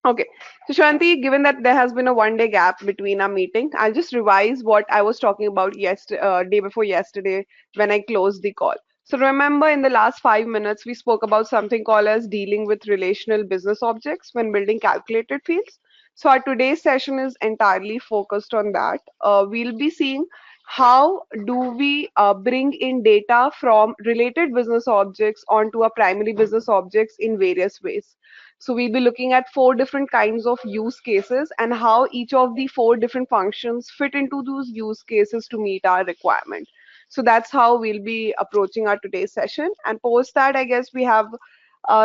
Okay. So Shanti, given that there has been a 1 day gap between our meeting, I'll just revise what I was talking about yesterday, day before yesterday when I closed the call. So remember in the last 5 minutes, we spoke about something called as dealing with relational business objects when building calculated fields. So our today's session is entirely focused on that. We'll be seeing how do we bring in data from related business objects onto our primary business objects in various ways. So we'll be looking at 4 different kinds of use cases and how each of the 4 different functions fit into those use cases to meet our requirement. So that's how we'll be approaching our today's session. And post that, I guess we have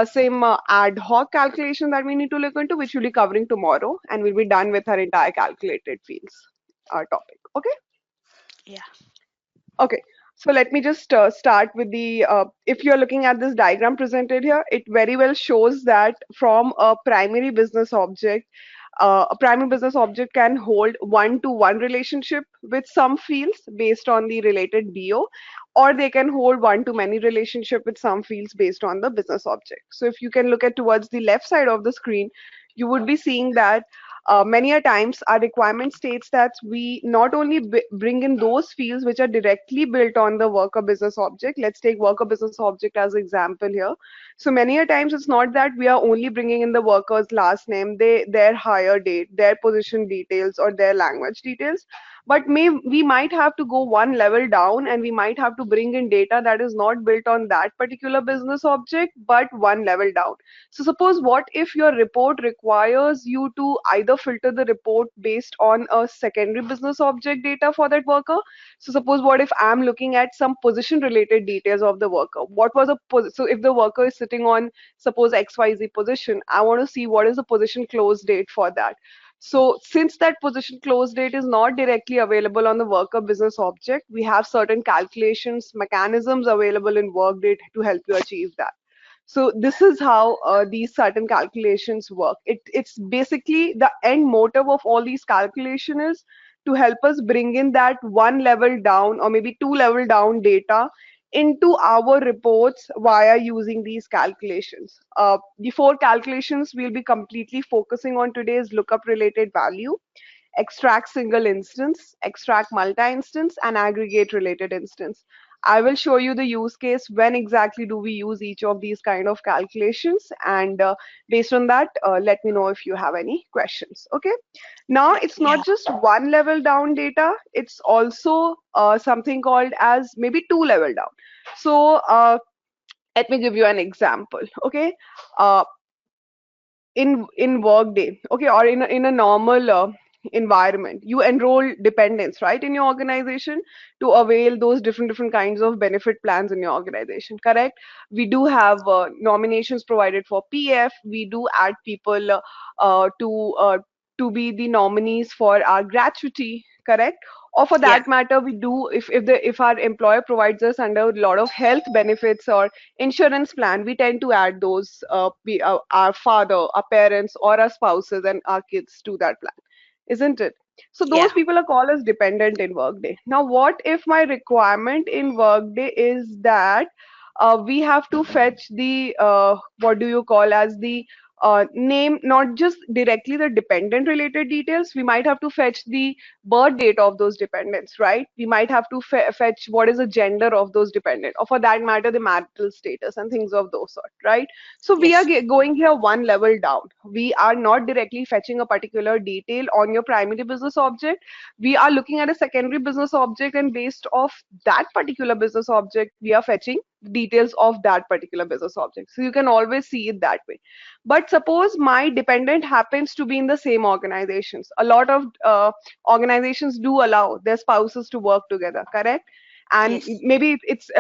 same ad hoc calculation that we need to look into, which we'll be covering tomorrow, and we'll be done with our entire calculated fields topic. Okay. Yeah. Okay, so let me just start with the, if you're looking at this diagram presented here, it very well shows that from a primary business object, a primary business object can hold one-to-one relationship with some fields based on the related BO, or they can hold one-to-many relationship with some fields based on the business object. So if you can look at towards the left side of the screen, you would be seeing that many a times our requirement states that we not only bring in those fields which are directly built on the worker business object. Let's take worker business object as an example here. So many a times it's not that we are only bringing in the worker's last name, their hire date, their position details, or their language details, but we might have to go one level down and we might have to bring in data that is not built on that particular business object but one level down. So suppose what if your report requires you to either filter the report based on a secondary business object data for that worker. So suppose what if I'm looking at some position related details of the worker. What was so if the worker is sitting on suppose XYZ position, I want to see what is the position close date for that. So since that position close date is not directly available on the worker business object, we have certain calculations mechanisms available in Workday to help you achieve that. So this is how these certain calculations work. It's basically the end motive of all these calculation is to help us bring in that one level down or maybe two level down data into our reports via using these calculations. The 4 calculations we'll be completely focusing on today is lookup related value, extract single instance, extract multi-instance, and aggregate related instance. I will show you the use case when exactly do we use each of these kind of calculations, and based on that, let me know if you have any questions. Okay. Now it's not Yeah. just one level down data; it's also something called as maybe two level down. So let me give you an example. Okay. Uh, in Workday, okay, or in a normal environment, you enroll dependents, right, in your organization to avail those different kinds of benefit plans in your organization, correct? We do have nominations provided for PF. We do add people to be the nominees for our gratuity, correct? Or for Yeah. that matter, we do if our employer provides us under a lot of health benefits or insurance plan, we tend to add those our father, our parents, or our spouses and our kids to that plan, isn't it? So Yeah. those people are called as dependent in Workday. Now, what if my requirement in Workday is that we have to fetch the what do you call as the name, not just directly the dependent related details. We might have to fetch the birth date of those dependents, right? We might have to fetch what is the gender of those dependent, or for that matter, the marital status and things of those sort, right? So we are Yes. going here one level down. We are not directly fetching a particular detail on your primary business object. We are looking at a secondary business object, and based off that particular business object, we are fetching details of that particular business object. So you can always see it that way. But suppose my dependent happens to be in the same organizations. A lot of organizations do allow their spouses to work together, correct? And Yes. maybe it's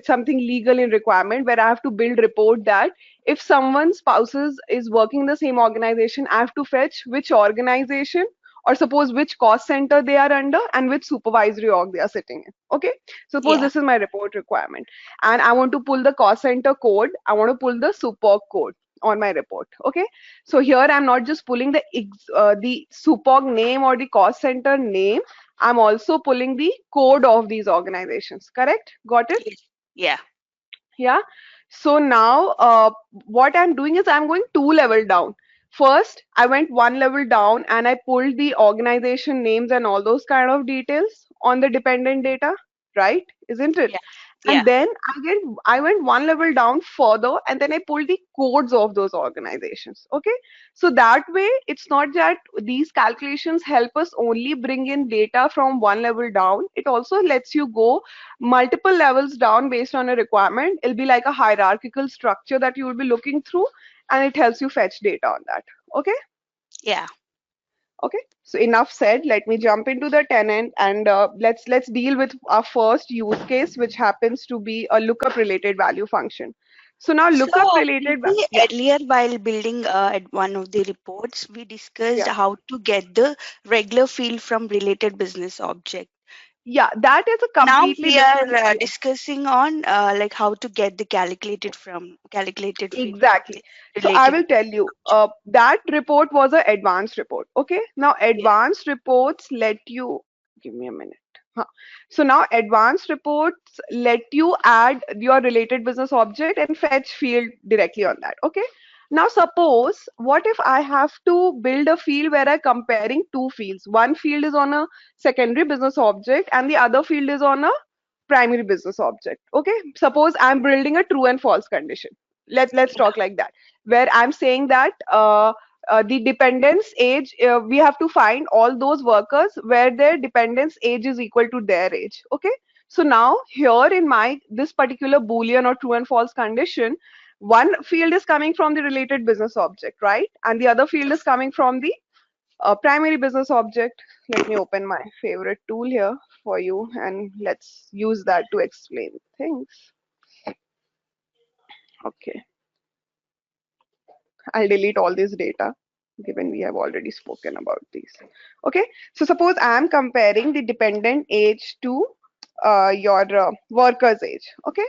something legal in requirement where I have to build report that if someone's spouses is working in the same organization, I have to fetch which organization, or suppose which cost center they are under and which supervisory org they are sitting in. Okay, suppose Yeah. this is my report requirement, and I want to pull the cost center code, I want to pull the superg code on my report. Okay, so here I'm not just pulling the superg name or the cost center name, I'm also pulling the code of these organizations, correct? Got it? Yes. Yeah. Yeah. So now what I'm doing is I'm going two level down. First, I went one level down and I pulled the organization names and all those kind of details on the dependent data, right? Isn't it? Yeah. And Yeah. then I went one level down further and then I pulled the codes of those organizations. Okay. So that way, it's not that these calculations help us only bring in data from one level down. It also lets you go multiple levels down based on a requirement. It'll be like a hierarchical structure that you will be looking through, and it helps you fetch data on that. Okay. Yeah. Okay, so enough said. Let me jump into the tenant and let's deal with our first use case, which happens to be a lookup related value function. So now So, lookup related, Preeti, yeah, earlier while building at one of the reports, we discussed yeah, how to get the regular field from related business object. yeah. That is a Now completely we are different. Yeah. discussing on like how to get the calculated field from Exactly. the So I related will tell you, object. that report was an advanced report. Okay. Now Yeah. advanced reports let you, give me a minute. Huh. So now advanced reports let you add your related business object and fetch field directly on that. Okay. Now suppose what if I have to build a field where I'm comparing two fields. One field is on a secondary business object and the other field is on a primary business object. Okay, suppose I'm building a true and false condition. Let's Yeah. talk like that, where I'm saying that the dependence age, we have to find all those workers where their dependence age is equal to their age. Okay, so now here in my this particular boolean or true and false condition, one field is coming from the related business object, right, and the other field is coming from the primary business object. Let me open my favorite tool here for you and let's use that to explain things. Okay, I'll delete all this data given we have already spoken about these. Okay, so suppose I'm comparing the dependent age to your worker's age. Okay,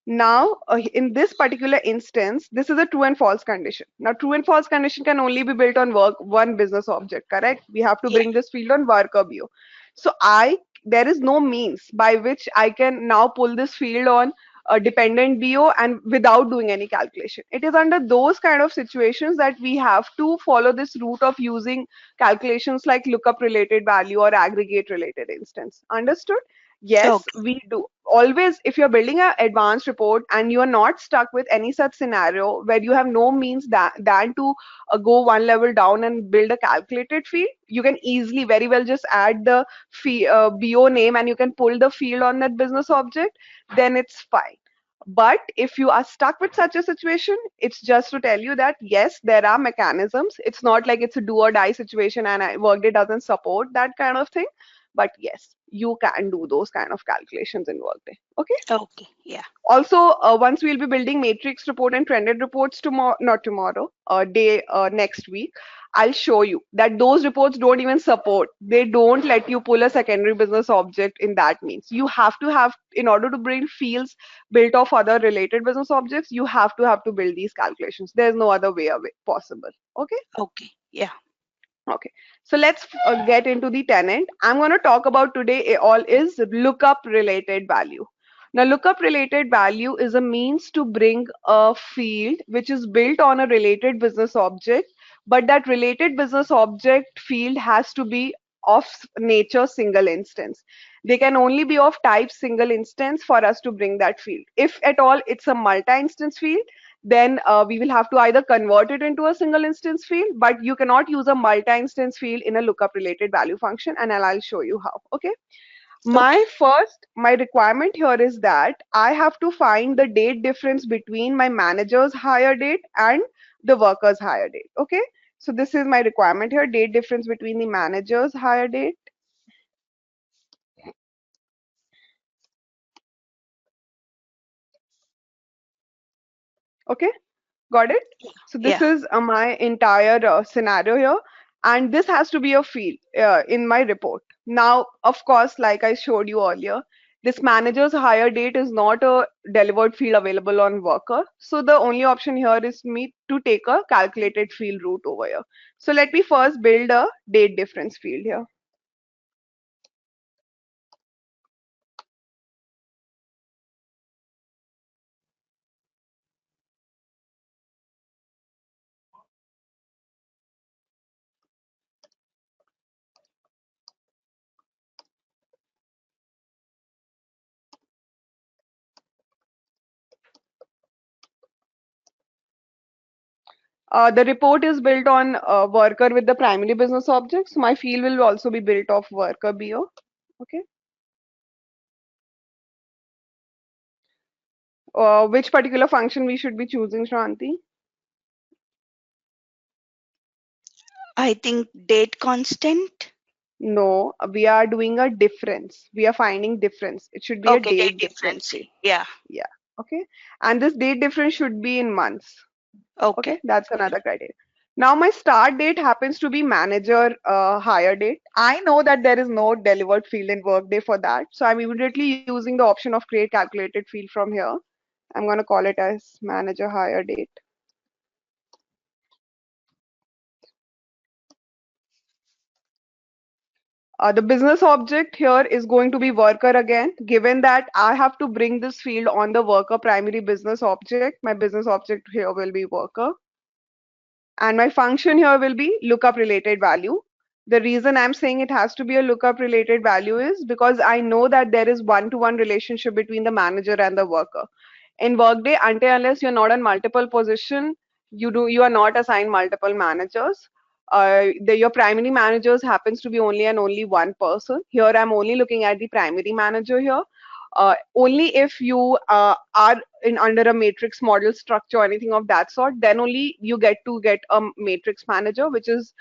now in this particular instance, this is a true and false condition. Now true and false condition can only be built on work one business object, correct? We have to Yeah. bring this field on worker view. So I there is no means by which I can now pull this field on a dependent BO and without doing any calculation. It is under those kind of situations that we have to follow this route of using calculations like lookup related value or aggregate related instance. Understood? Yes, Okay. we do. Always, if you're building an advanced report and you are not stuck with any such scenario where you have no means than to go one level down and build a calculated field, you can easily, very well, just add the BO name and you can pull the field on that business object, then it's fine. But if you are stuck with such a situation, it's just to tell you that yes, there are mechanisms. It's not like it's a do or die situation and Workday doesn't support that kind of thing. But yes, you can do those kind of calculations in Workday. Okay. Okay. Yeah. Also, once we'll be building matrix report and trended reports tomorrow, not tomorrow, day next week, I'll show you that those reports don't even support. They don't let you pull a secondary business object in that means. You have to have, in order to bring fields built of other related business objects, you have to build these calculations. There's no other way of it possible. Okay. Okay. Yeah. Okay, so let's get into the tenant. I'm going to talk about today all is lookup related value. Now, lookup related value is a means to bring a field which is built on a related business object, but that related business object field has to be of nature single instance. They can only be of type single instance for us to bring that field. If at all it's a multi-instance field, then we will have to either convert it into a single instance field, but you cannot use a multi-instance field in a lookup related value function, and I'll show you how. Okay. Okay. My requirement here is that I have to find the date difference between my manager's hire date and the worker's hire date. Okay. So this is my requirement here, date difference between the manager's hire date. Okay. Got it? So this Yeah. is my entire scenario here, and this has to be a field in my report. Now, of course, like I showed you earlier, this manager's hire date is not a delivered field available on worker. So the only option here is me to take a calculated field route over here. So let me first build a date difference field here. The report is built on worker with the primary business object. So my field will also be built off worker BO. Okay. Which particular function we should be choosing, Shranti? I think date constant. No, we are doing a difference. We are finding difference. It should be a Okay, date date difference difference. field. Yeah. Yeah. Okay. And this date difference should be in months. Okay. Okay. That's another criteria. Now my start date happens to be manager hire date. I know that there is no delivered field in Workday for that. So I'm immediately using the option of create calculated field from here. I'm going to call it as manager hire date. The business object here is going to be worker again, given that I have to bring this field on the worker primary business object. My business object here will be worker. And my function here will be lookup related value. The reason I'm saying it has to be a lookup related value is because I know that there is one-to-one relationship between the manager and the worker. In Workday, until unless you're not on multiple position, you are not assigned multiple managers. Your primary managers happens to be only and only one person. Here I'm only looking at the primary manager here. Only if you are in under a matrix model structure or anything of that sort, then only you get to get a matrix manager, which is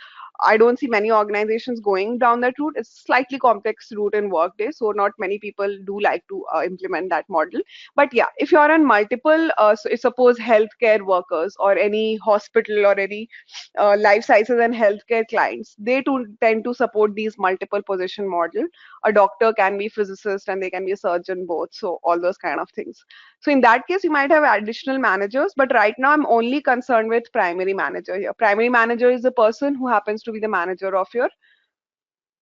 I don't see many organizations going down that route. It's slightly complex route in Workday, so not many people do like to implement that model. But yeah, if you are on multiple, so suppose healthcare workers or any hospital or any life sciences and healthcare clients, they too tend to support these multiple position model. A doctor can be physicist and they can be a surgeon both, so all those kind of things. So in that case, you might have additional managers, but right now I'm only concerned with primary manager here. Primary manager is the person who happens to be the manager of your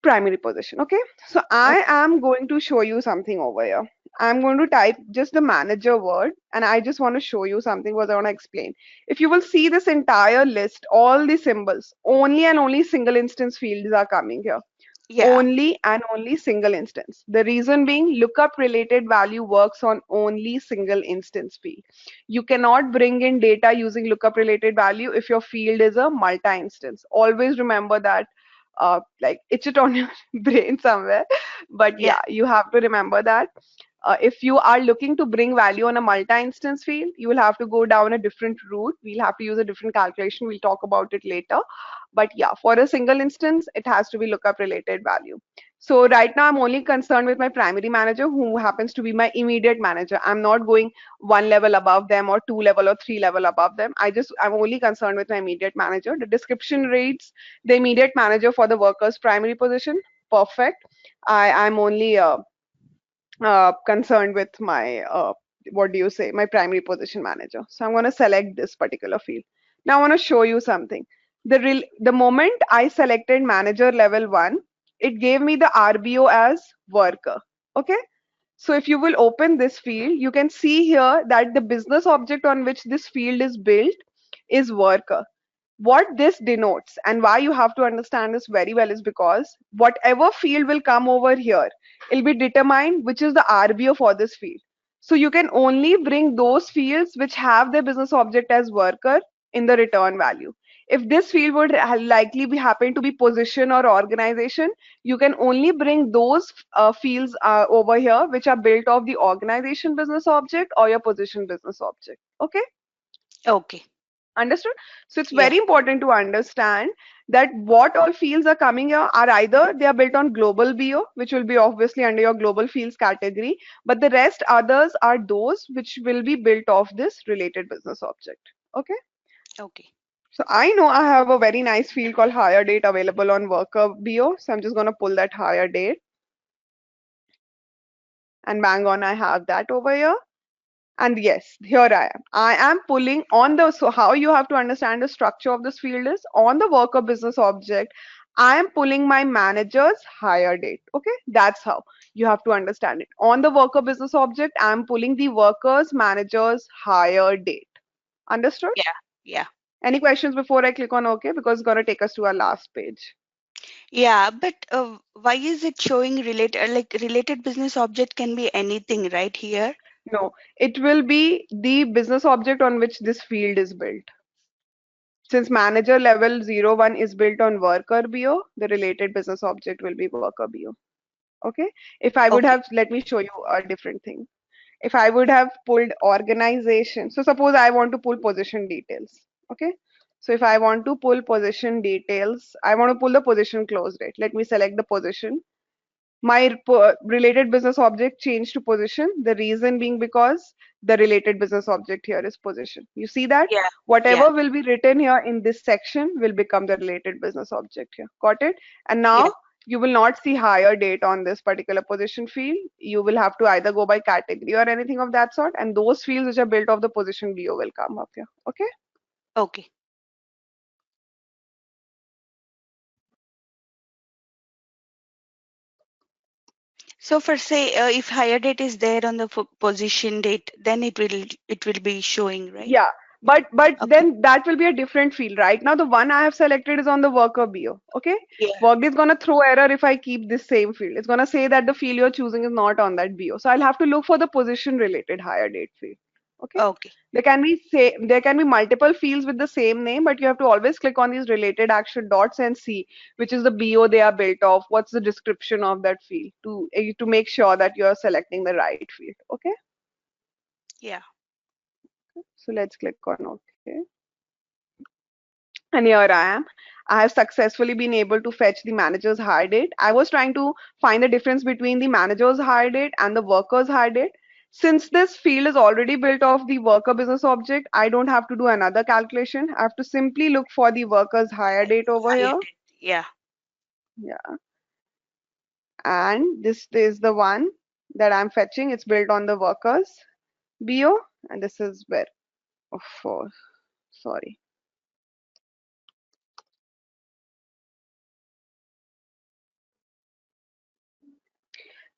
primary position. Okay, so I Okay. am going to show you something over here. I'm going to type just the manager word, and I just want to show you something what I want to explain. If you will see this entire list, all the symbols, only and only single instance fields are coming here. Yeah. Only and only single instance. The reason being lookup related value works on only single instance field. You cannot bring in data using lookup related value if your field is a multi-instance. Always remember that, like itch it on your brain somewhere. But Yeah. yeah, you have to remember that. If you are looking to bring value on a multi-instance field, you will have to go down a different route. We'll have to use a different calculation. We'll talk about it later. But yeah, for a single instance, it has to be lookup related value. So right now, I'm only concerned with my primary manager, who happens to be my immediate manager. I'm not going one level above them or two level or three level above them. I'm only concerned with my immediate manager. The description reads the immediate manager for the worker's primary position. Perfect. I'm only concerned with my what do you say, my primary position manager. So I'm going to select this particular field. Now I want to show you something. The moment I selected manager level 1, it gave me the RBO as worker. Okay, so if you will open this field, you can see here that the business object on which this field is built is worker. What this denotes and why you have to understand this very well is because whatever field will come over here, it'll be determined which is the RBO for this field. So you can only bring those fields which have their business object as worker in the return value. If this field would likely be happen to be position or organization, you can only bring those fields over here which are built of the organization business object or your position business object. Okay, Okay. understood? So it's Yeah. very important to understand that what all fields are coming here are either they are built on global BO, which will be obviously under your global fields category, but the rest others are those which will be built of this related business object. Okay. Okay. So I know I have a very nice field called hire date available on worker BO. So I'm just going to pull that hire date and bang on, I have that over here. And yes, here I am. I am pulling on the, so how you have to understand the structure of this field is on the worker business object. I am pulling my manager's hire date. Okay, that's how you have to understand it. On the worker business object, I am pulling the worker's manager's hire date. Understood? Yeah. Yeah. Any questions before I click on OK? Because it's going to take us to our last page. Yeah, but why is it showing related, like related business object can be anything right here? No, it will be the business object on which this field is built. Since manager level 01 is built on worker BO, the related business object will be worker BO. Okay. If I would Okay. have, let me show you a different thing. If I would have pulled organization, so suppose I want to pull position details. Okay. So if I want to pull position details, I want to pull the position close date. Let me select the position. My related business object changed to position. The reason being because the related business object here is position. You see that? Yeah. Yeah. Whatever will be written here in this section will become the related business object here. Got it? And Yeah. now you will not see hire date on this particular position field. You will have to either go by category or anything of that sort. And those fields which are built of the position BO will come up here. Okay? Okay. So for say if hire date is there on the position date, then it will be showing, right? Yeah, but Okay. then that will be a different field. Right now, the one I have selected is on the worker BO. Okay, Yeah. Workday is gonna throw error if I keep this same field. It's gonna say that the field you're choosing is not on that BO. So I'll have to look for the position related hire date field. Okay, Okay. there can be multiple fields with the same name, but you have to always click on these related action dots and see which is the BO they are built of. What's the description of that field to make sure that you are selecting the right field. Okay, Yeah. so let's click on OK. And here I am. I have successfully been able to fetch the manager's hire date. I was trying to find the difference between the manager's hire date and the worker's hire date. Since this field is already built off the worker business object, I don't have to do another calculation. I have to simply look for the worker's hire date over Hire here. date. Yeah. Yeah. And this is the one that I'm fetching. It's built on the worker's BO. And this is where, oh, sorry.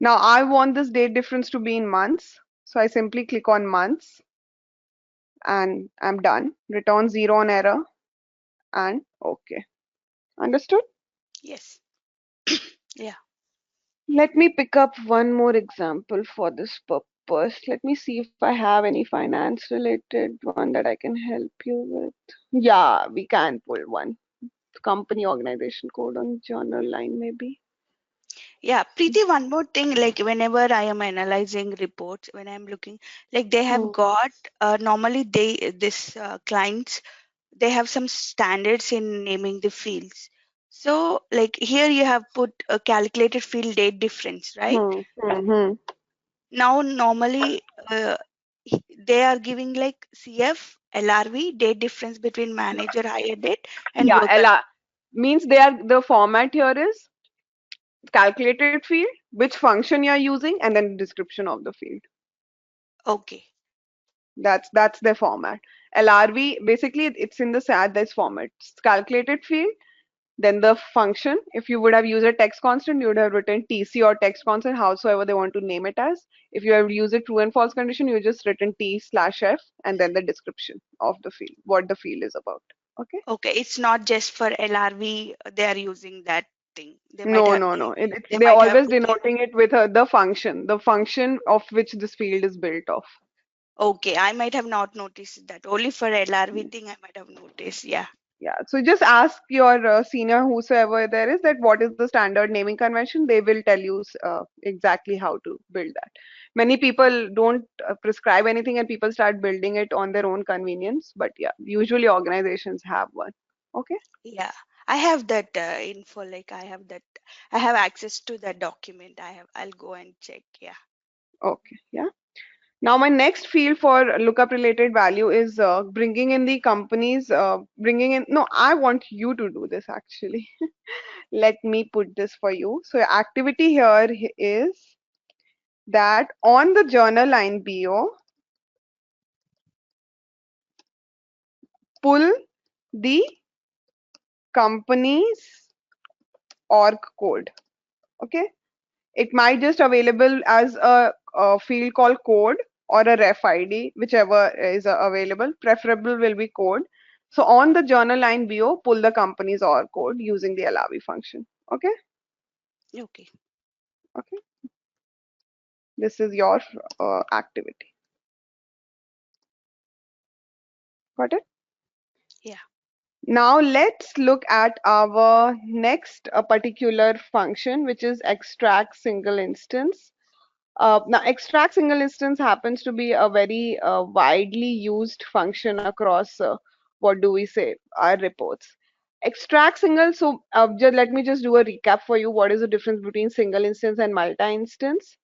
Now I want this date difference to be in months. So I simply click on months and I'm done. Return 0 on error and OK. Understood? Yes. Yeah. Let me pick up one more example for this purpose. Let me see if I have any finance related one that I can help you with. Yeah, we can pull one. Company organization code on journal line maybe. Yeah, Preeti, one more thing, like whenever I am analyzing reports, when I'm looking, like they have Hmm. got normally this clients, they have some standards in naming the fields. So like here you have put a calculated field date difference, right? Hmm. Now normally they are giving like CF, LRV, date difference between manager hire date and Yeah, worker. LR means they are the format here is calculated field, which function you are using, and then description of the field. Okay. That's their format. LRV basically it's in the SAT this format. It's calculated field, then the function. If you would have used a text constant, you would have written TC or text constant, howsoever they want to name it as. If you have used a true and false condition, you just written T/F and then the description of the field, what the field is about. Okay. Okay, it's not just for LRV, they are using that thing. They might No, have no, no. they They're might have always put like, denoting it with the function of which this field is built of. okay, I might have not noticed that. Only for LRV thing I might have noticed. Yeah. Yeah, so just ask your senior, whosoever there is, that what is the standard naming convention. They will tell you exactly how to build that. Many people don't prescribe anything and people start building it on their own convenience. But yeah, usually organizations have one. Okay. Yeah. I have that info, like I have access to that document. I'll go and check. Yeah. Okay. Yeah. Now my next field for lookup related value is bringing in the companies, bringing in, no, I want you to do this actually. Let me put this for you. So your activity here is that on the journal line BO, pull the company's org code. Okay. It might just available as a field called code or a ref ID, whichever is available. Preferable will be code. So on the journal line BO, pull the company's org code using the allow function. Okay. Okay. Okay. This is your activity. Got it? Yeah. Now let's look at our next particular function, which is extract single instance. Now, extract single instance happens to be a very widely used function across, what do we say, our reports. Extract single, so let me just do a recap for you. What is the difference between single instance and multi-instance?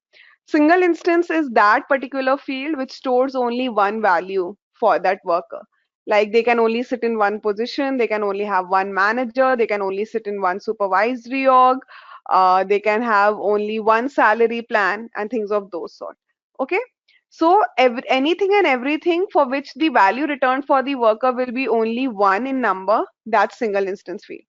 Single instance is that particular field which stores only one value for that worker. Like they can only sit in one position, they can only have one manager, they can only sit in one supervisory org, they can have only one salary plan and things of those sort. Okay. So anything and everything for which the value returned for the worker will be only one in number, that's single instance field.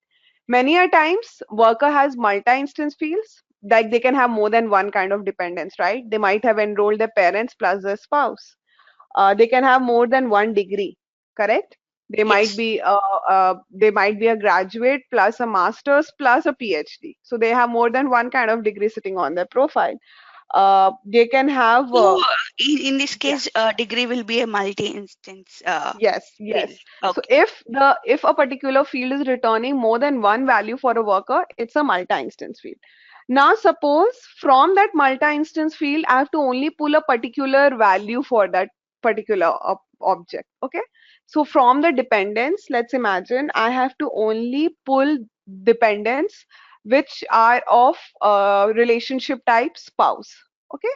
Many a times, worker has multi-instance fields, like they can have more than one kind of dependence, right? They might have enrolled their parents plus their spouse. They can have more than one degree, correct? Yes. They might be a graduate plus a master's plus a PhD. So they have more than one kind of degree sitting on their profile. They can have So in this yeah. case, degree will be a multi-instance Yes, field. yes. So Okay. if a particular field is returning more than one value for a worker, it's a multi-instance field. Now suppose from that multi-instance field, I have to only pull a particular value for that particular object. Okay. So from the dependents, let's imagine I have to only pull dependents which are of relationship type spouse. Okay.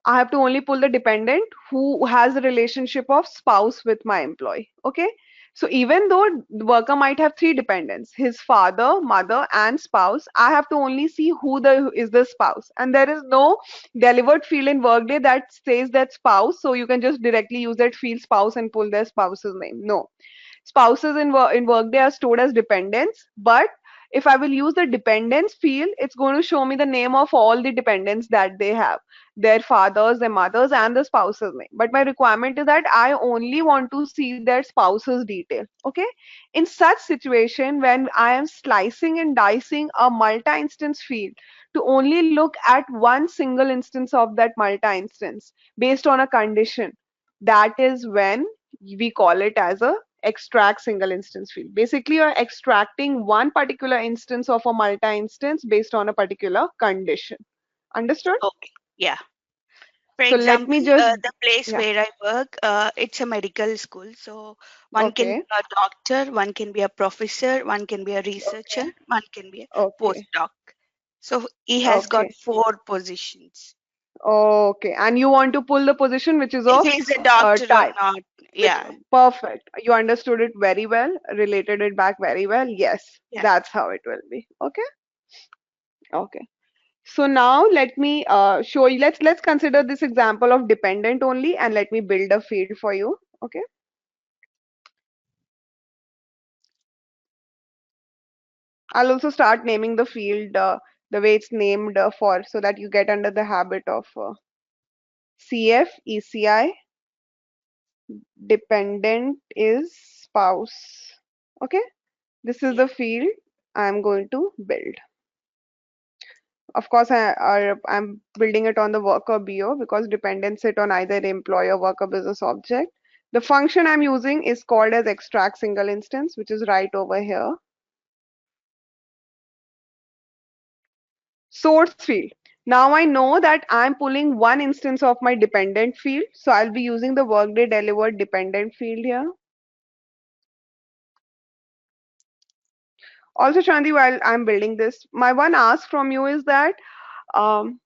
I have to only pull the dependent who has a relationship of spouse with my employee. Okay. So even though the worker might have three dependents, his father, mother, and spouse, I have to only see who is the spouse. And there is no delivered field in Workday that says that spouse. So you can just directly use that field spouse and pull their spouse's name. No. Spouses in Workday are stored as dependents, but if I will use the dependents field, it's going to show me the name of all the dependents that they have, their fathers, their mothers, and the spouse's name. But my requirement is that I only want to see their spouse's detail. Okay. In such situation, when I am slicing and dicing a multi-instance field to only look at one single instance of that multi-instance based on a condition, that is when we call it as a extract single instance field. Basically, you're extracting one particular instance of a multi-instance based on a particular condition. Understood? Okay. Yeah. For So let example, me just, the place yeah, where I work, it's a medical school. So one can okay, be a doctor, one can be a professor, one can be a researcher, okay, one can be a okay, postdoc. So he has got okay, four positions. okay. And you want to pull the position which is If of he's a doctor or type, not, which yeah, perfect. You understood it very well, related it back very well. Yes, yeah. that's how it will be. Okay, okay. So now let me show you. Let's consider this example of dependent only, and let me build a field for you. Okay. I'll also start naming the field the way it's named for, so that you get under the habit of CF ECI. Dependent is spouse. Okay. This is Yeah. the field I'm going to build. Of course, I'm building it on the worker BO because dependents sit on either employer worker business object. The function I'm using is called as extract single instance, which is right over here. Source field. Now I know that I'm pulling one instance of my dependent field. So I'll be using the Workday delivered dependent field here. Also, Chandi, while I'm building this, my one ask from you is that um,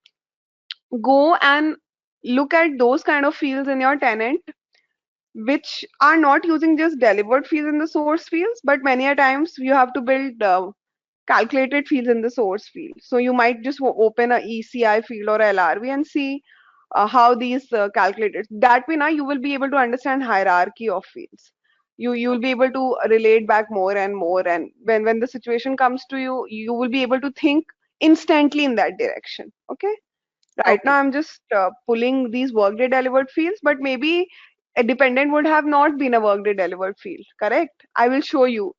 go and look at those kind of fields in your tenant which are not using just delivered fields in the source fields, but many a times you have to build calculated fields in the source field. So you might just open a ECI field or LRV and see how these calculated. That way now you will be able to understand hierarchy of fields. You will be able to relate back more and more, and when the situation comes to you, you will be able to think instantly in that direction. Okay. Right now, Okay. I'm just pulling these Workday delivered fields, but maybe a dependent would have not been a Workday delivered field, correct? I will show you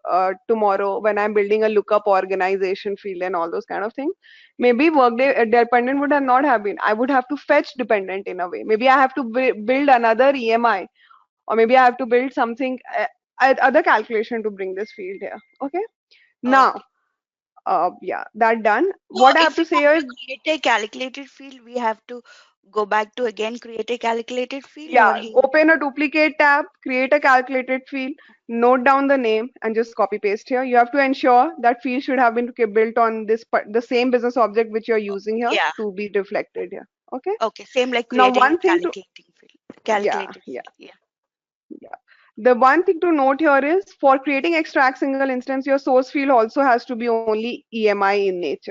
tomorrow when I'm building a lookup organization field and all those kind of things. Maybe Workday dependent would have not have been. I would have to fetch dependent in a way. Maybe I have to build another EMI, or maybe I have to build something. other calculation to bring this field here. Okay. Now, Okay. yeah, that done. So What I have if to we say want is, to create a calculated field, we have to go back to again create a calculated field, or yeah, here. open a duplicate tab, create a calculated field, note down the name, and just copy paste here. You have to ensure that field should have been built on the same business object which you're using here Yeah. to be reflected here. Okay. Okay. Same like Now, creating a one thing to, calculating field. yeah, Calculated yeah, field. Yeah. yeah. The one thing to note here is for creating extract single instance, your source field also has to be only EMI in nature.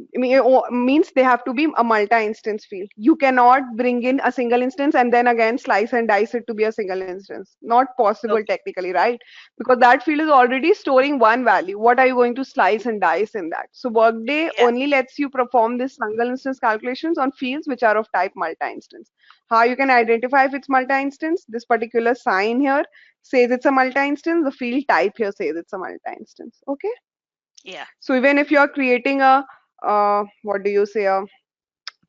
Means they have to be a multi-instance field. You cannot bring in a single instance and then again slice and dice it to be a single instance. Not possible Okay. technically, right? Because that field is already storing one value. What are you going to slice and dice in that? So Workday Yeah. only lets you perform this single instance calculations on fields which are of type multi-instance. How you can identify if it's multi-instance? This particular sign here says it's a multi-instance. The field type here says it's a multi-instance. Okay. Yeah. So even if you are creating a what do you say, a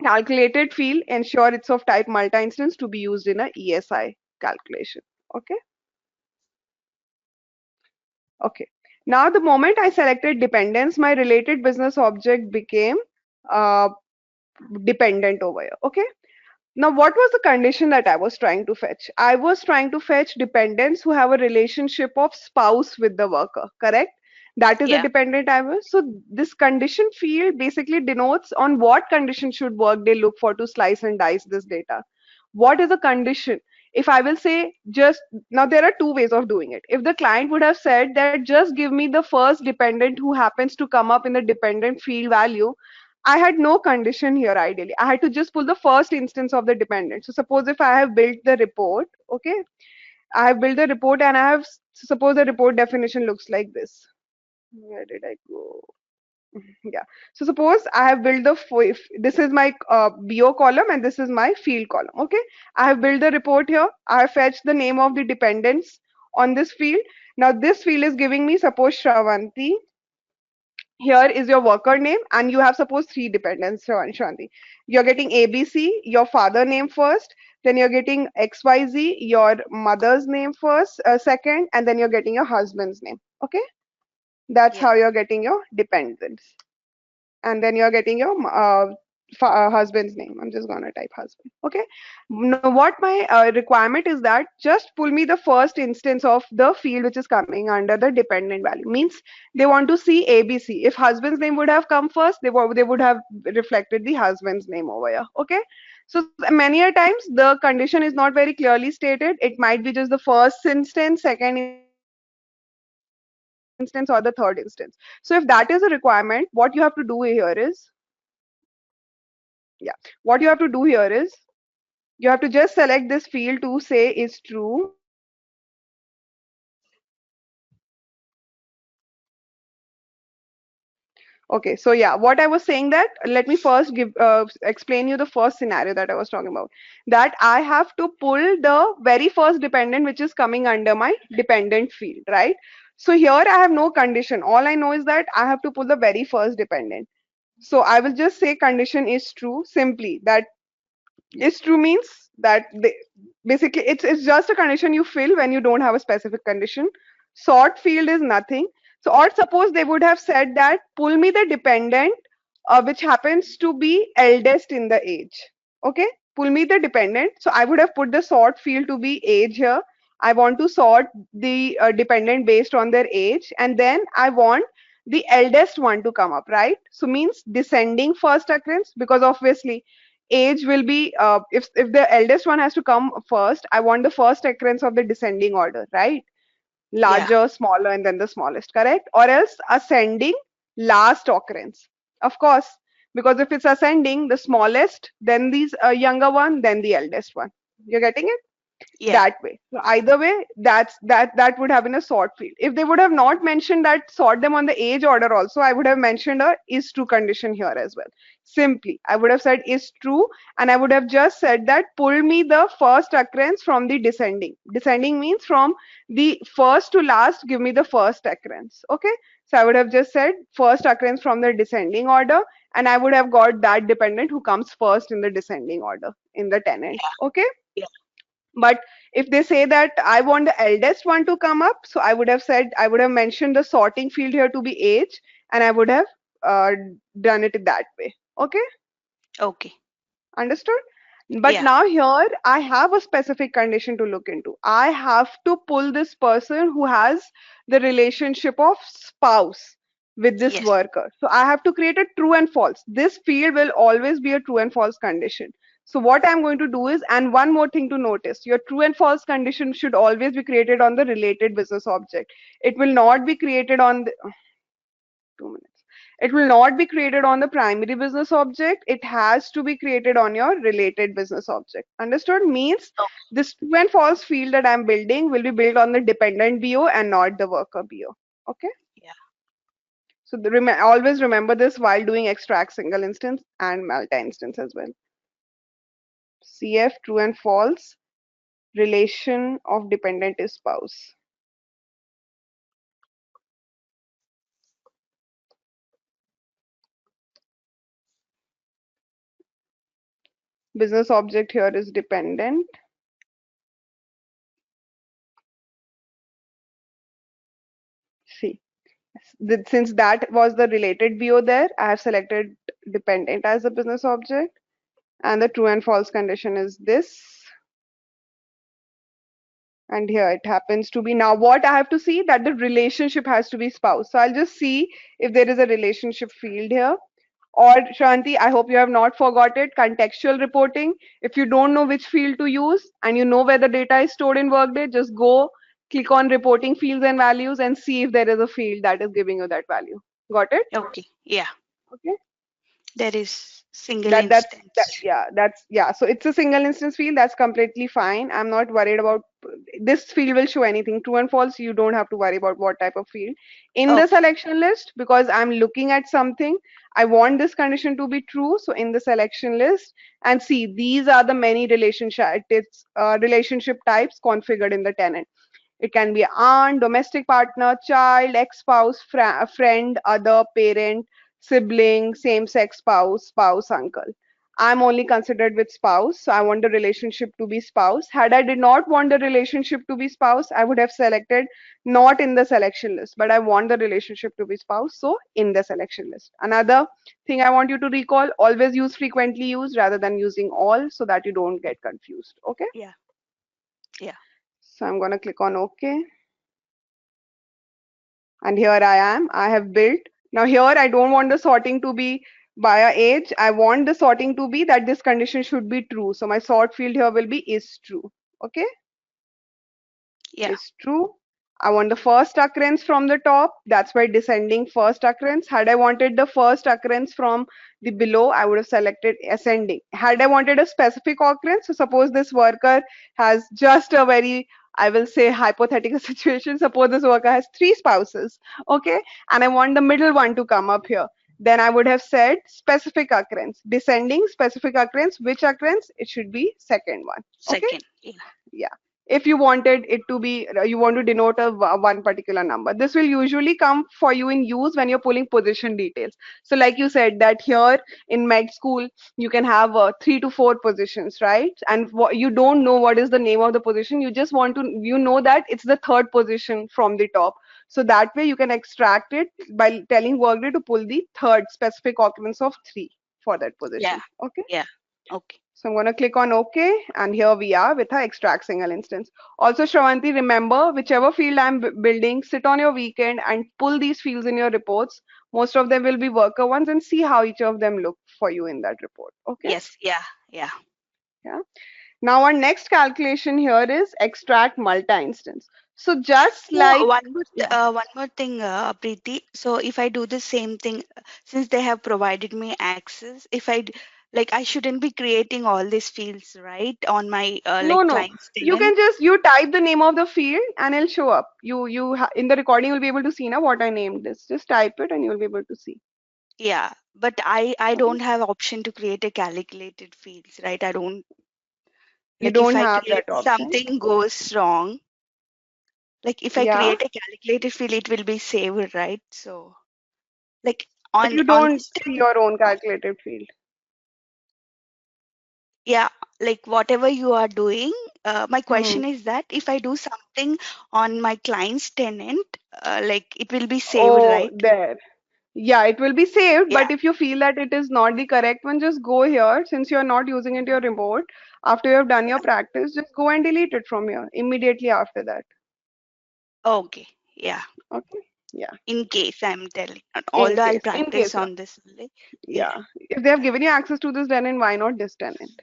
calculated field, ensure it's of type multi-instance to be used in a ESI calculation. Okay. Okay. Now the moment I selected dependence, my related business object became uh, dependent over here. Okay. Now, what was the condition that I was trying to fetch? I was trying to fetch dependents who have a relationship of spouse with the worker, correct? That is the Yeah. dependent I was. So this condition field basically denotes on what condition should Workday look for to slice and dice this data. What is a condition? If I will say just now, there are two ways of doing it. If the client would have said that just give me the first dependent who happens to come up in the dependent field value, I had no condition here ideally. I had to just pull the first instance of the dependent. So suppose if I have built the report, okay, I have built the report and I have, suppose the report definition looks like this. Where did I go? Yeah. So suppose I have built the, this is my BO column and this is my field column. Okay. I have built the report here. I have fetched the name of the dependents on this field. Now this field is giving me, suppose Shravanti, here is your worker name and you have suppose three dependents, Shanti. You're getting ABC, your father name first, then you're getting XYZ, your mother's name first, second, and then you're getting your husband's name. Okay, that's Yeah. how you're getting your dependents. And then you're getting your husband's name. I'm just gonna type husband. Okay. Now, what my requirement is that just pull me the first instance of the field which is coming under the dependent value. Means they want to see ABC. If husband's name would have come first, they would have reflected the husband's name over here. Okay. So many a times the condition is not very clearly stated. It might be just the first instance, second instance, or the third instance. So if that is a requirement, what you have to do here is, yeah, what you have to do here is you have to just select this field to say is true. Okay, so yeah, what I was saying that let me first give explain you the first scenario that I was talking about. That I have to pull the very first dependent which is coming under my dependent field, right? So here I have no condition. All I know is that I have to pull the very first dependent. So I will just say condition is true simply that is true means that basically it's just a condition you fill when you don't have a specific condition. Sort field is nothing. So or suppose they would have said that pull me the dependent which happens to be eldest in the age. Okay, pull me the dependent. So I would have put the sort field to be age here. I want to sort the dependent based on their age, and then I want the eldest one to come up, right? So means descending first occurrence, because obviously age will be if the eldest one has to come first, I want the first occurrence of the descending order, right? Yeah. Larger, smaller, and then the smallest, correct? Or else ascending last occurrence, of course, because if it's ascending, the smallest, then these younger one, then the eldest one. You're getting it? Yeah. That way. So either way, that would have been a sort field. If they would have not mentioned that sort them on the age order also, I would have mentioned a is true condition here as well. Simply, I would have said is true, and I would have just said that pull me the first occurrence from the descending. Descending means from the first to last, give me the first occurrence. Okay. So I would have just said first occurrence from the descending order, and I would have got that dependent who comes first in the descending order in the tenant. Yeah. Okay. Yeah. But If they say that I want the eldest one to come up, so I would have mentioned the sorting field here to be age, and I would have uh, done it that way. Okay, Okay. understood? But Yeah. now here I have a specific condition to look into. I have to pull this person who has the relationship of spouse with this Yes. worker. So I have to create a true and false. This field will always be a true and false condition. So what I'm going to do is, and one more thing to notice, your true and false condition should always be created on the related business object. It will not be created on the, 2 minutes. It will not be created on the primary business object. It has to be created on your related business object. Understood? Means Oh, this true and false field that I'm building will be built on the dependent BO and not the worker BO. Okay? yeah. So always remember this while doing extract single instance and multi-instance as well. CF true and false, relation of dependent is spouse. Business object here is dependent. See. Since that was the related BO there, I have selected dependent as a business object, and the true and false condition is this. And here it happens to be, now what I have to see, that the relationship has to be spouse. So I'll just see if there is a relationship field here. Or Shanti, I hope you have not forgot it, contextual reporting. If you don't know which field to use and you know where the data is stored in Workday, just go click on reporting fields and values and see if there is a field that is giving you that value. Got it? Okay. Yeah. Okay. There is single That instance. yeah, that's yeah, so it's a single instance field. That's completely fine. I'm not worried about this field will show anything true and false. You don't have to worry about what type of field in the Okay. selection list, because I'm looking at something. I want this condition to be true, so in the selection list, and see, these are the many relationship types configured in the tenant. It can be aunt, domestic partner, child, ex-spouse, friend, other, parent, sibling, same-sex spouse, spouse, uncle. I'm only considered with spouse, so I want the relationship to be spouse. Had I did not want the relationship to be spouse, I would have selected not in the selection list, but I want the relationship to be spouse, so in the selection list. Another thing I want you to recall, always use frequently used rather than using all, so that you don't get confused. Okay? Yeah. Yeah. So I'm going to click on OK. And here I am, I have built. Now here I don't want the sorting to be by a age. I want the sorting to be that this condition should be true. So my sort field here will be is true. Okay, Yeah. is true. I want the first occurrence from the top. That's why descending first occurrence. Had I wanted the first occurrence from the below, I would have selected ascending. Had I wanted a specific occurrence, so suppose this worker has just a very, I will say, hypothetical situation. Suppose this worker has 3 spouses, okay, and I want the middle one to come up here. Then I would have said specific occurrence, descending specific occurrence. Which occurrence? It should be second one. Okay, Second. Yeah. yeah, if you wanted it to be, you want to denote one particular number, this will usually come for you in use when you're pulling position details. So like you said that here in med school you can have 3 to 4 positions, right? And you don't know what is the name of the position, you just want to, you know that it's the third position from the top. So that way you can extract it by telling Workday to pull the third specific occurrence of 3 for that Yeah. position. Okay, Yeah. Okay. so I'm going to click on OK, and here we are with our extract single instance. Also, Shravanti, remember, whichever field I'm building, sit on your weekend and pull these fields in your reports. Most of them will be worker ones, and see how each of them look for you in that report. Okay? Yes. Yeah. Yeah. Yeah. Now, our next calculation here is extract multi-instance. So just So like, yeah. one more thing, Preeti. So if I do the same thing, since they have provided me access, if like I shouldn't be creating all these fields, right, on my No, like no. client's You tenant. can just you type the name of the field and it'll show up. In the recording you'll be able to see now what I named this. Just type it and you'll be able to see. Yeah, but I Okay. don't have option to create a calculated fields, right? I don't You like if don't I have create that option. something goes wrong, like if I Yeah, create a calculated field, it will be saved, right? So like but you on don't this see tenant, your own calculated field. Yeah, like whatever you are doing, my Hmm. question is that if I do something on my client's tenant, like it will be saved, Oh, right? there. Yeah, it will be saved, Yeah. but if you feel that it is not the correct one, just go here. Since you're not using it your report, after you have done your practice, just go and delete it from here immediately after that. Okay. Yeah. Okay. Yeah. In case I'm telling, In although I'll case, in practice case, on this only. Yeah. yeah. If they have given you access to this tenant, why not this tenant?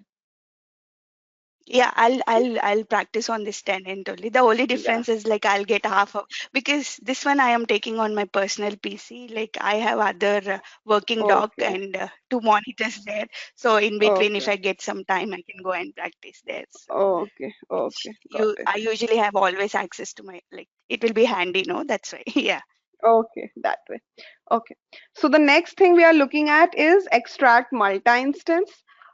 Yeah, I'll Okay. I'll I'll practice on this tenant only. The only Yeah. difference is like I'll get half of, because this one I am taking on my personal PC. Like I have other working doc Okay. and two monitors there. So in between, if Okay. I get some time, I can go and practice there. So Okay. which Okay. Got it. I usually have always access to my, like it will be handy, no? That's why. Yeah. Okay. That way. Okay. So the next thing we are looking at is extract multi-instance.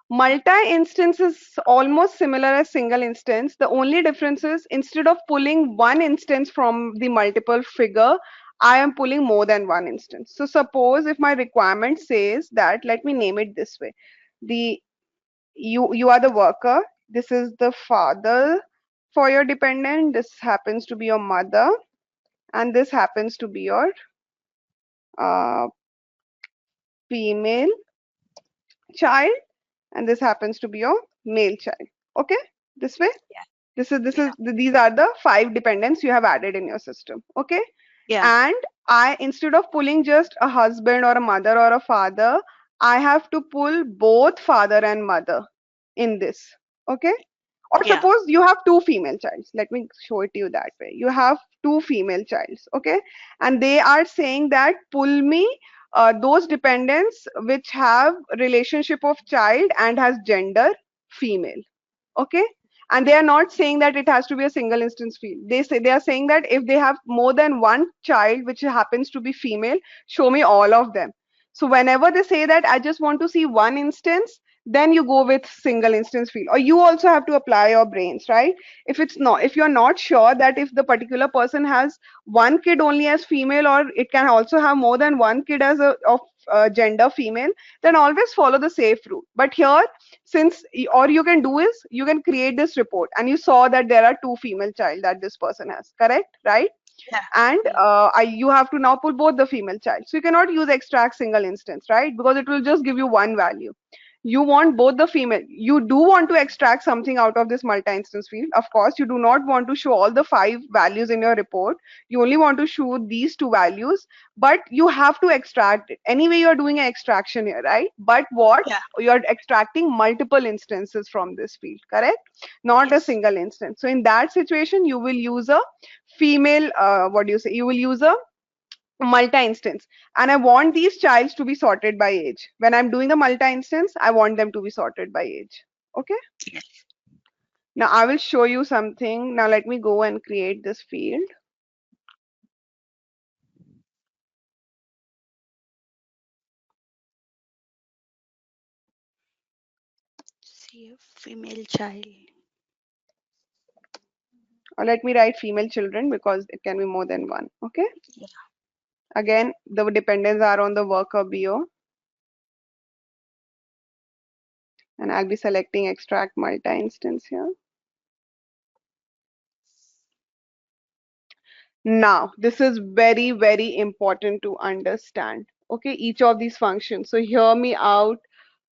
Multi-instance is almost similar as single instance. The only difference is instead of pulling one instance from the multiple figure, I am pulling more than one instance. So suppose if my requirement says that, let me name it this way. The you are the worker. This is the father for your dependent. This happens to be your mother, and this happens to be your uh, female child, and this happens to be your male child. Okay, this way. Yeah. This is Yeah. these are the five dependents you have added in your system. Okay, Yeah. and I, instead of pulling just a husband or a mother or a father, I have to pull both father and mother in this. Okay, or Yeah. suppose you have two female childs. Let me show it to you that way. You have two female childs. Okay, and they are saying that pull me those dependents which have relationship of child and has gender female. Okay, and they are not saying that it has to be a single instance field. They are saying that if they have more than one child which happens to be female, show me all of them. So whenever they say that I just want to see one instance, then you go with single instance field, or you also have to apply your brains, right? If you're not sure that if the particular person has one kid only as female, or it can also have more than one kid as a of gender female, then always follow the safe route. But here, since or you can do is you can create this report and you saw that there are two female child that this person has, correct, right? Yeah. And Yeah. you have to now pull both the female child, so you cannot use extract single instance, right? Because it will just give you one value. You want both the female. You do want to extract something out of this multi-instance field. Of course, you do not want to show all the five values in your report. You only want to show these two values, but you have to extract it anyway. You are doing an extraction here, right? But what, Yeah. you are extracting multiple instances from this field, correct? Not a Yes. single instance. So in that situation, you will use a female, what do you say, you will use a multi-instance, and I want these childs to be sorted by age. When I'm doing the multi-instance, I want them to be sorted by age. Okay, Yes. now I will show you something. Now let me go and create this field. See a female child. Or let me write female children because it can be more than one. Okay, Yeah. again the dependents are on the worker BO, and I'll be selecting extract multi-instance here. Now this is very very important to understand. Okay, each of these functions, so hear me out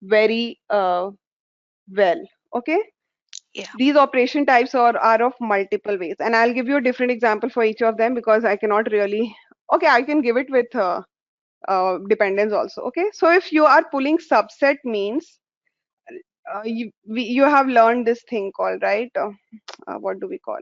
very well. Okay, Yeah. these operation types are of multiple ways, and I'll give you a different example for each of them because I cannot really. Okay, I can give it with dependence also. Okay, so if you are pulling subset means you have learned this thing called, right, what do we call,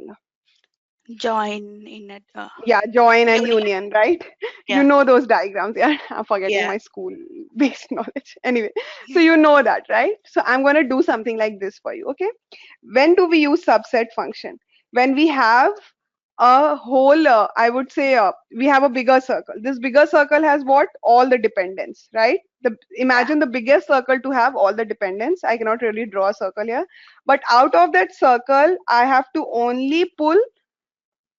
Join in it. yeah, join and Union. union, right? You Yeah. know those diagrams. Yeah, I'm forgetting Yeah. my school based knowledge. Anyway, so you know that, right? So I'm going to do something like this for you. Okay, when do we use subset function? When we have a whole, I would say, we have a bigger circle. This bigger circle has what? All the dependents, right? Yeah. Imagine the biggest circle to have all the dependents. I cannot really draw a circle here, but out of that circle I have to only pull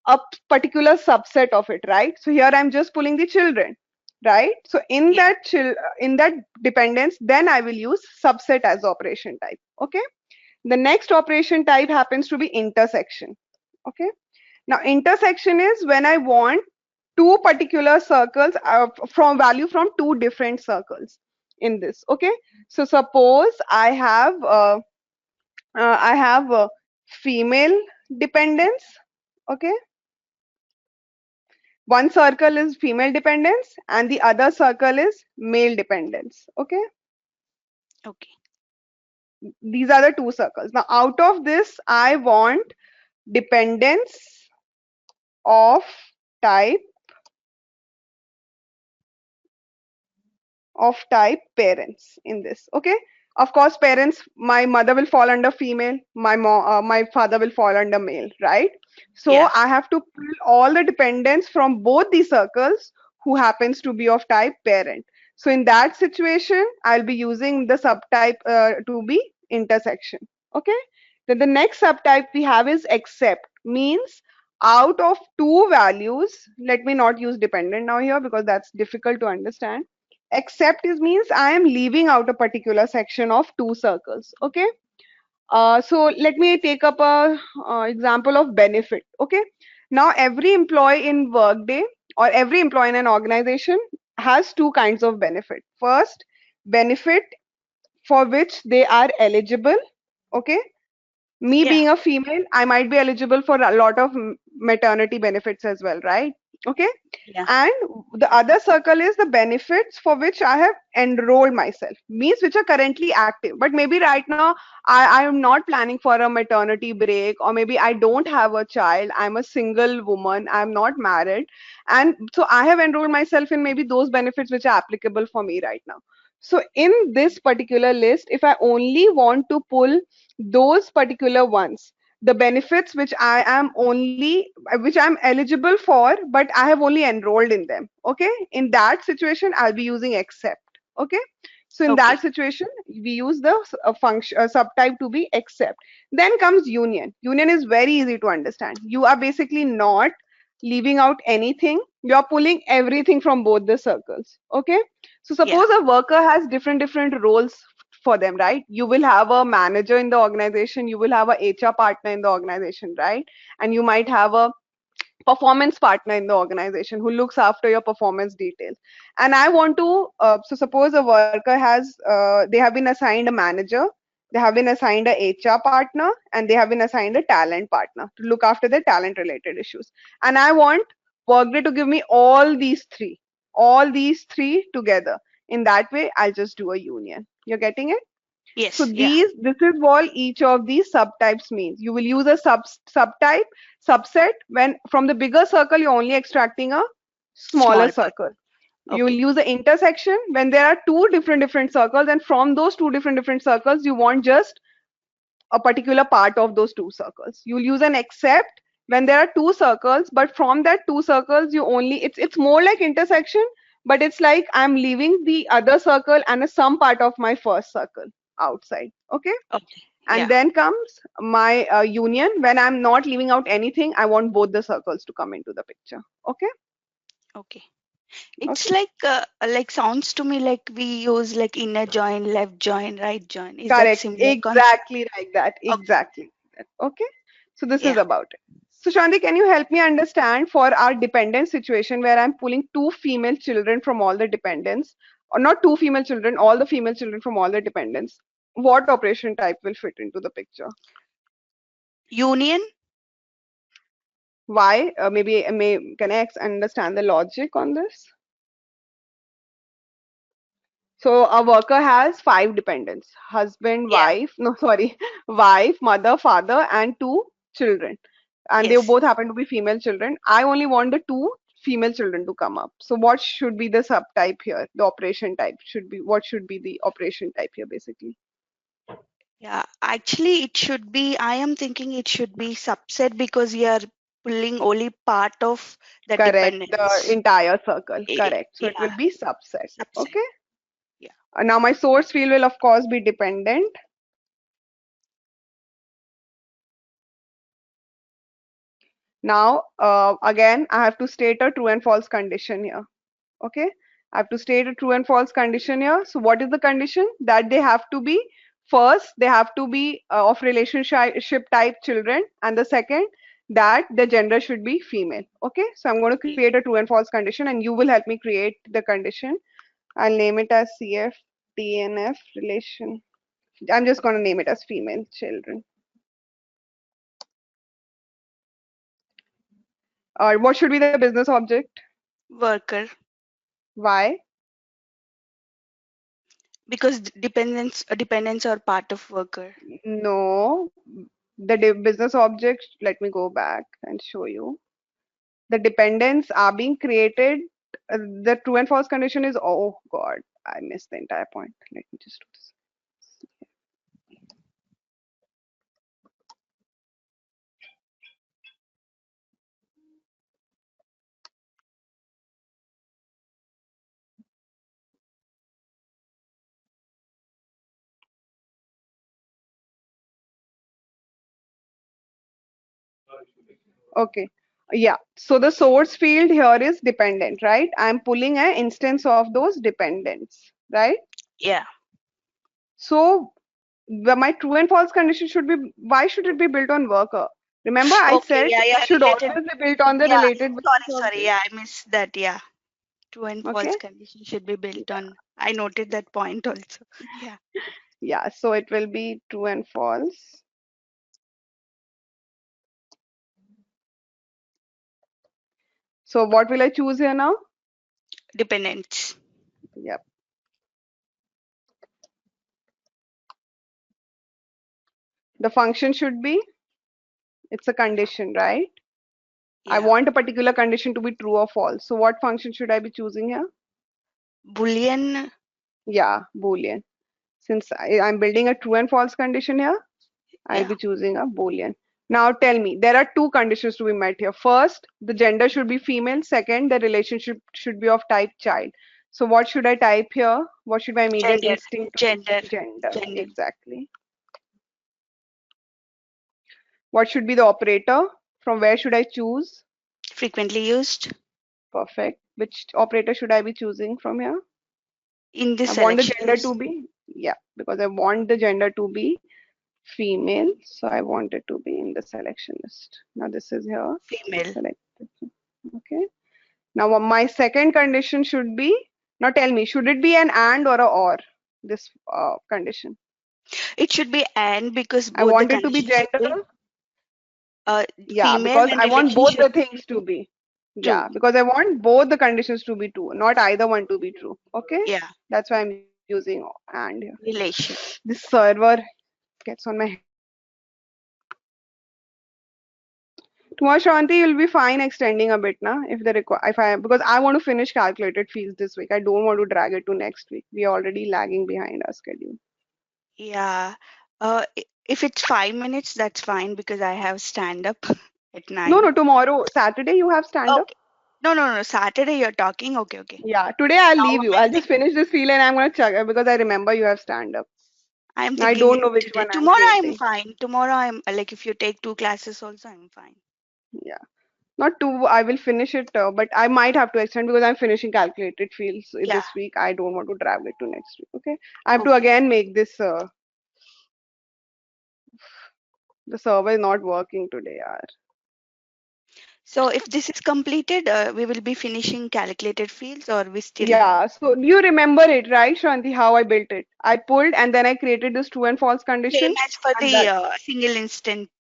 a particular subset of it, right? So here I'm just pulling the children, right? So in Yeah. that in that dependence, then I will use subset as operation type. Okay, The next operation type happens to be intersection. Okay. Now intersection is when I want two particular circles from value from two different circles in this. Okay. So suppose I have female dependence. Okay. One circle is female dependence and the other circle is male dependence. Okay. Okay. These are the two circles. Now out of this, I want dependence of type parents in this. Okay. Of course, parents, my mother will fall under female, my father will fall under male, right? So Yeah. I have to pull all the dependents from both the circles who happens to be of type parent. So in that situation, I'll be using the subtype to be intersection. Okay. Then the next subtype we have is except, means out of two values. Let me not use dependent now here because that's difficult to understand. Except is means I am leaving out a particular section of two circles. Okay. So let me take up a example of benefit. Okay. Now every employee in Workday or every employee in an organization has two kinds of benefit. First, benefit for which they are eligible. Okay. Me Yeah. being a female, I might be eligible for a lot of maternity benefits as well, right? Okay. Yeah. And the other circle is the benefits for which I have enrolled myself, means which are currently active. But maybe right now I am not planning for a maternity break, or maybe I don't have a child. I'm a single woman. I'm not married. And so I have enrolled myself in maybe those benefits which are applicable for me right now. So in this particular list, if I only want to pull those particular ones, the benefits which I am only which I'm eligible for, but I have only enrolled in them. Okay. In that situation, I'll be using except. Okay. So in Okay. that situation, we use the function subtype to be except. Then comes union. Union is very easy to understand. You are basically not leaving out anything. You are pulling everything from both the circles. Okay. So Yeah. suppose a worker has different roles for them, right? You will have a manager in the organization, you will have a HR partner in the organization, right? And you might have a performance partner in the organization who looks after your performance details. And I want to so suppose a worker has they have been assigned a manager, they have been assigned a HR partner, and they have been assigned a talent partner to look after their talent related issues. And I want Workday to give me all these three together. In that way, I'll just do a union. You're getting it? So Yes. Yeah. this is what each of these subtypes means. You will use a subtype subset when from the bigger circle you're only extracting a smaller Small part. circle. You will Okay. use the intersection when there are two different circles, and from those two different circles you want just a particular part of those two circles. You'll use an except when there are two circles, but from that two circles you only it's more like intersection, but it's like I'm leaving the other circle and a some part of my first circle outside. Okay. Okay. And Yeah. then comes my union when I'm not leaving out anything. I want both the circles to come into the picture. Okay. Okay. It's Okay. like sounds to me like we use like inner join, left join, right join. Is that Correct. similar concept? Exactly like that. Okay. Exactly. Okay. So this is Yeah. about it. So Shanti, can you help me understand for our dependent situation where I'm pulling two female children from all the dependents, or not two female children, all the female children from all the dependents? What operation type will fit into the picture? Union. Why? Maybe can I understand the logic on this? So a worker has five dependents: husband, Yeah. wife, no, sorry, wife, mother, father, and two children. And they Yes. both happen to be female children. I only want the two female children to come up. So what should be the subtype here? The operation type should be, what should be the operation type here basically? Yeah. Actually, it should be. I am thinking it should be subset because you are pulling only part of the Correct. The dependence. entire circle. Correct. So it will Yeah. be subset. Subset. Okay. Yeah. Now my source field will of course be dependent. Now, again, I have to state a true and false condition here. Okay. I have to state a true and false condition here. So what is the condition? That they have to be first they have to be of relationship type children, and the second that the gender should be female. Okay, so I'm going to create a true and false condition, and you will help me create the condition. I'll name it as CF relation. I'm just going to name it as female children. What should be the business object? Worker. Why? Because dependents are part of worker. No, the business object, let me go back and show you. The dependents are being created. The true and false condition is, oh God, I missed the entire point. Let me just do this. Okay. Yeah. So the source field here is dependent, right? I'm pulling an instance of those dependents, right? Yeah. So my true and false condition should be, why should it be built on worker? Remember, I Okay. said Yeah. it Yeah. should Related. always be built on the Yeah. related business Sorry. object. Yeah, I missed that. Yeah. True and false Okay. condition should be built on. I noted that point also. Yeah. Yeah. So it will be true and false. So what will I choose here now? Dependents. Yep. The function should be, it's a condition, right? I Yeah. want a particular condition to be true or false. So what function should I be choosing here? Boolean. Yeah, Boolean. Since I'm building a true and false condition here, I'll Yeah. be choosing a Boolean. Now tell me, there are two conditions to be met here. First, the gender should be female. Second, the relationship should be of type child. So what should I type here? What should my immediate Gender. instinct to be? Gender. Gender, Gender. exactly. What should be the operator? From where should I choose? Frequently used Perfect. Which operator should I be choosing from here? in the I want the selection gender list. to be, yeah, because I want the gender to be female. So I want it to be in the selection list. Now this is here. Female. Select. Okay. Now my second condition should be, now tell me, should it be an and or a or? This condition. It should be and because I both the want it to be conditions should be gender. Yeah, female because and I want both relationship the things to be. true. Yeah, because I want both the conditions to be true, not either one to be true. Okay. Yeah. That's why I'm using and here. Relation. This server gets on my head. Tomorrow, Shanti, you'll be fine extending a bit, na? If the if I, because I want to finish calculated fields this week. I don't want to drag it to next week. We are already lagging behind our schedule. Yeah. If it's 5 minutes, that's fine because I have stand up at No, 9. no, tomorrow, Saturday, you have stand up. Okay. No, no, no. Saturday you're talking. Okay, okay. Yeah, today I'll Now leave you. I'll just finish this field and I'm gonna check it because I remember you have stand up. I'm I thinking don't know which today. one I'm Tomorrow I'm creating. fine. Tomorrow I'm like if you take 2 classes also, I'm fine. Yeah, not two. I will finish it, but I might have to extend because I'm finishing calculated fields Yeah. this week. I don't want to drag it to next week. Okay, I have to Okay. again make this. The server is not working today, yaar. So if this is completed, we will be finishing calculated fields or we still have Yeah, so you remember it, right, Shanti, how I built it? I pulled and then I created this true and false same condition. as for And the that, single instant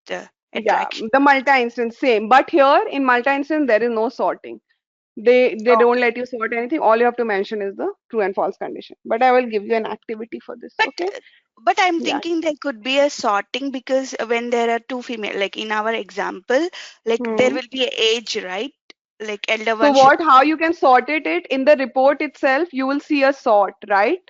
yeah, attraction. the multi-instance same. But here in multi-instance, there is no sorting. They don't Okay. let you sort anything. All you have to mention is the true and false condition. But I will give you an activity for this. But Okay? but I'm Yeah. thinking there could be a sorting because when there are two female, like in our example, like there Hmm. will be a age, right? Like elder So one should what? How you can sort it in the report itself? You will see a sort, right?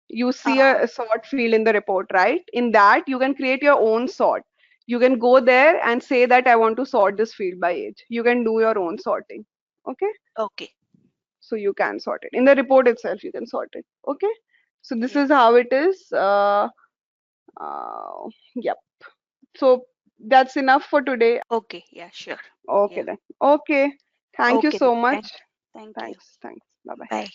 You see uh, a sort field in the report, right? In that, you can create your own sort. You can go there and say that I want to sort this field by age. You can do your own sorting. Okay? okay. So you can sort it. In the report itself, you can sort it. Okay? So this Yeah. is how it is. Yep. So that's enough for today. Okay. Yeah. Sure. Okay Yeah. then. Okay. Thank you Okay so then. much. Thank you. Thanks. Thanks. Bye bye. Bye.